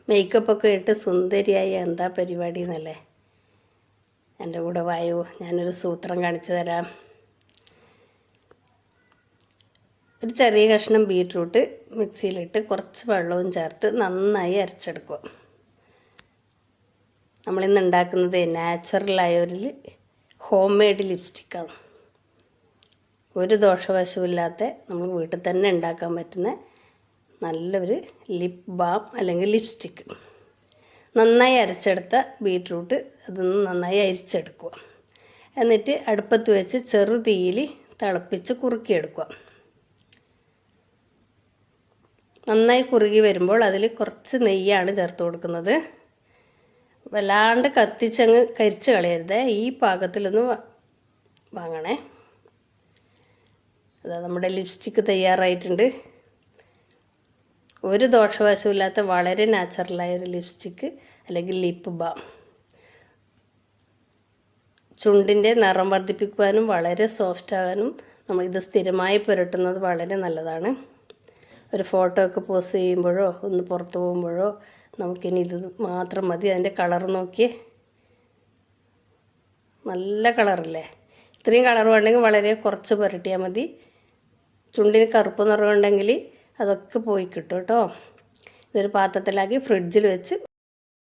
മേക്കപ്പൊക്കെ ഇട്ട് സുന്ദരിയായി എന്താ പരിപാടി എന്നല്ലേ. എൻ്റെ കൂടെ വായോ, ഞാനൊരു സൂത്രം കാണിച്ചു തരാം. ഒരു ചെറിയ കഷ്ണം ബീട്രൂട്ട് മിക്സിയിലിട്ട് കുറച്ച് വെള്ളവും ചേർത്ത് നന്നായി അരച്ചെടുക്കുക. നമ്മളിന്ന് ഉണ്ടാക്കുന്നത് നാച്ചുറലായ ഒരു ഹോം മെയ്ഡ് ലിപ്സ്റ്റിക്കാണ്. ഒരു ദോഷവശവുമില്ലാത്ത നമ്മൾ വീട്ടിൽ തന്നെ ഉണ്ടാക്കാൻ പറ്റുന്ന നല്ലൊരു ലിപ് ബാം അല്ലെങ്കിൽ ലിപ്സ്റ്റിക്ക്. നന്നായി അരച്ചെടുത്ത ബീട്രൂട്ട് അതൊന്ന് നന്നായി അരിച്ചെടുക്കുക. എന്നിട്ട് അടുപ്പത്ത് വെച്ച് ചെറു തീയിൽ തിളപ്പിച്ച് കുറുക്കിയെടുക്കുക. നന്നായി കുറുകി വരുമ്പോൾ അതിൽ കുറച്ച് നെയ്യാണ് ചേർത്ത് കൊടുക്കുന്നത്. വല്ലാണ്ട് കത്തിച്ചങ്ങ് കരിച്ച് കളയരുത്. ഈ പാകത്തിലൊന്ന് വാങ്ങണേ. അതാ നമ്മുടെ ലിപ്സ്റ്റിക്ക് തയ്യാറായിട്ടുണ്ട്. ഒരു ദോഷവശവുമില്ലാത്ത വളരെ നാച്ചുറലായ ഒരു ലിപ്സ്റ്റിക്ക് അല്ലെങ്കിൽ ലിപ്പ് ബാം. ചുണ്ടിൻ്റെ നിറം വർദ്ധിപ്പിക്കുവാനും വളരെ സോഫ്റ്റ് ആകാനും നമ്മളിത് സ്ഥിരമായി പുരട്ടുന്നത് വളരെ നല്ലതാണ്. ഒരു ഫോട്ടോ ഒക്കെ പോസ്റ്റ് ചെയ്യുമ്പോഴോ ഒന്ന് പുറത്ത് പോകുമ്പോഴോ നമുക്കിനി ഇത് മാത്രം മതി. അതിൻ്റെ കളർ നോക്കിയേ, നല്ല കളറല്ലേ. ഇത്രയും കളർ വേണമെങ്കിൽ വളരെ കുറച്ച് പുരട്ടിയാൽ മതി. ചുണ്ടിന് കറുപ്പ് നിറമുണ്ടെങ്കിൽ അതൊക്കെ പോയി കിട്ടും കേട്ടോ. ഇതൊരു പാത്രത്തിലാക്കി ഫ്രിഡ്ജിൽ വെച്ച്